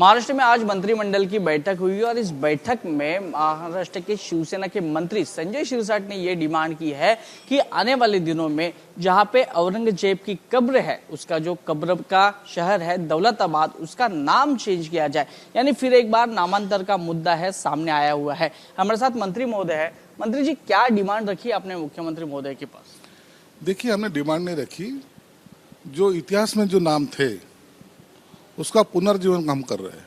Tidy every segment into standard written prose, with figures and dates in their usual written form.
महाराष्ट्र में आज मंत्रिमंडल की बैठक हुई और इस बैठक में महाराष्ट्र के शिवसेना के मंत्री संजय शिरसाट ने ये डिमांड की है कि आने वाले दिनों में जहां पे औरंगजेब की कब्र है, उसका जो कब्र का शहर है दौलताबाद, उसका नाम चेंज किया जाए। यानी फिर एक बार नामांतर का मुद्दा है सामने आया हुआ है। हमारे साथ मंत्री महोदय है। मंत्री जी, क्या डिमांड रखी आपने मुख्यमंत्री महोदय के पास? देखिए, हमने डिमांड नहीं रखी। जो इतिहास में जो नाम थे उसका पुनर्जीवन हम कर रहे हैं।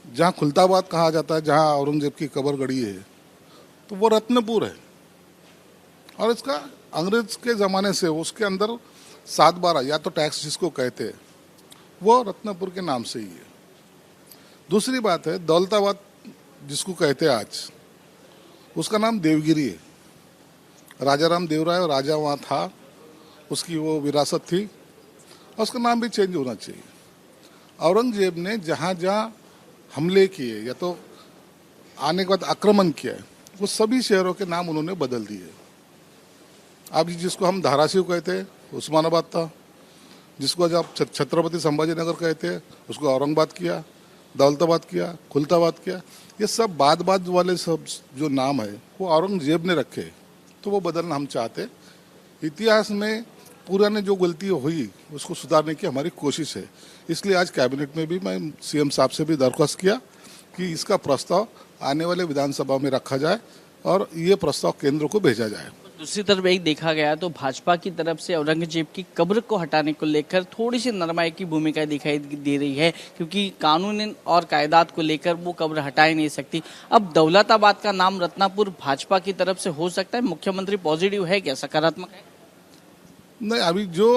जहाँ खुलताबाद कहा जाता है, जहाँ औरंगजेब की कब्र गड़ी है, तो वो रत्नपुर है और इसका अंग्रेज के ज़माने से उसके अंदर 7/12 या तो टैक्स जिसको कहते हैं वो रत्नपुर के नाम से ही है। दूसरी बात है, दौलताबाद जिसको कहते हैं आज, उसका नाम देवगिरी है। राजा राम देवराय राजा वहाँ था, उसकी वो विरासत थी और उसका नाम भी चेंज होना चाहिए। औरंगजेब ने जहाँ जहाँ हमले किए या तो आने के बाद आक्रमण किया है, वो सभी शहरों के नाम उन्होंने बदल दिए। अब जिसको हम धाराशिव कहते हैं उस्मानाबाद था, जिसको जब छत्रपति संभाजी नगर कहते हैं उसको औरंगाबाद किया, दौलताबाद किया, खुलताबाद किया। ये सब बाद वाले सब जो नाम है वो औरंगजेब ने रखे, तो वो बदलना हम चाहते। इतिहास में पुराने जो गलती हुई उसको सुधारने की हमारी कोशिश है। इसलिए आज कैबिनेट में भी मैं सीएम साहब से भी दरख्वास्त किया कि इसका प्रस्ताव आने वाले विधानसभा में रखा जाए और ये प्रस्ताव केंद्र को भेजा जाए। दूसरी तरफ एक देखा गया तो भाजपा की तरफ से औरंगजेब की कब्र को हटाने को लेकर थोड़ी सी नरमाई की भूमिका दिखाई दे रही है, क्योंकि कानून और कायदात को लेकर वो कब्र हटा ही नहीं सकती। अब दौलताबाद का नाम रत्नापुर भाजपा की तरफ से हो सकता है। मुख्यमंत्री पॉजिटिव है क्या, सकारात्मक है? नहीं, अभी जो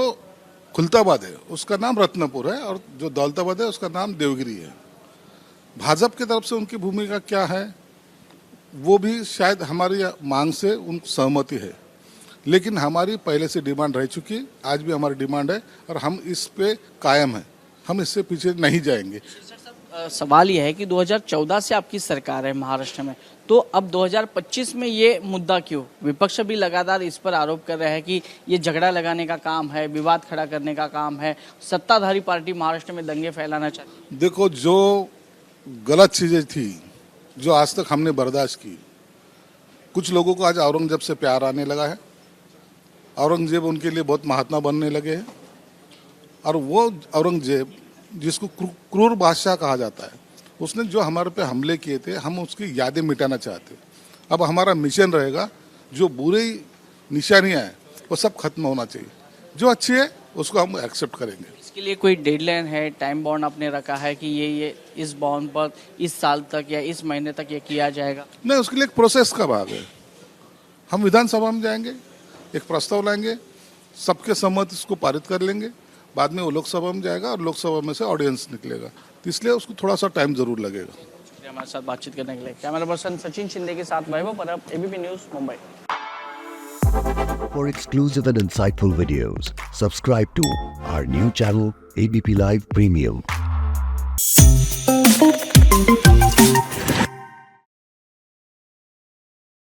खुलताबाद है उसका नाम रत्नपुर है और जो दौलताबाद है उसका नाम देवगिरी है। भाजपा की तरफ से उनकी भूमिका क्या है वो भी शायद हमारी मांग से उन सहमति है, लेकिन हमारी पहले से डिमांड रह चुकी है, आज भी हमारी डिमांड है और हम इस पे कायम है, हम इससे पीछे नहीं जाएंगे। सवाल यह है कि 2014 से आपकी सरकार है महाराष्ट्र में, तो अब 2025 में ये मुद्दा क्यों? विपक्ष भी लगातार इस पर आरोप कर रहा है कि ये झगड़ा लगाने का काम है, विवाद खड़ा करने का काम है, सत्ताधारी पार्टी महाराष्ट्र में दंगे फैलाना चाहती है। देखो, जो गलत चीजें थी जो आज तक हमने बर्दाश्त की, कुछ लोगों को आज औरंगजेब से प्यार आने लगा है, औरंगजेब उनके लिए बहुत महात्मा बनने लगे हैं और वो औरंगजेब जिसको क्रूर बादशाह कहा जाता है, उसने जो हमारे पे हमले किए थे हम उसकी यादें मिटाना चाहते। अब हमारा मिशन रहेगा, जो बुरी निशानियां हैं वो सब खत्म होना चाहिए, जो अच्छी है उसको हम एक्सेप्ट करेंगे। इसके लिए कोई डेडलाइन है, टाइम बाउंड आपने रखा है कि ये इस बाउंड पर इस साल तक या इस महीने तक ये किया जाएगा? नहीं, उसके लिए एक प्रोसेस का भाग है। हम विधानसभा में जाएंगे, एक प्रस्ताव लाएंगे, सबके सहमति इसको पारित कर लेंगे, बाद में वो लोकसभा में जाएगा और लोकसभा में से ऑडियंस निकलेगा, तो इसलिए उसको थोड़ा सा टाइम जरूर लगेगा। हमारे साथ बातचीत करने के लिए कैमरा पर्सन सचिन शिंदे के साथ वैभव परब, ABP news, Mumbai. For exclusive and insightful videos, subscribe to our new channel ABP Live Premium.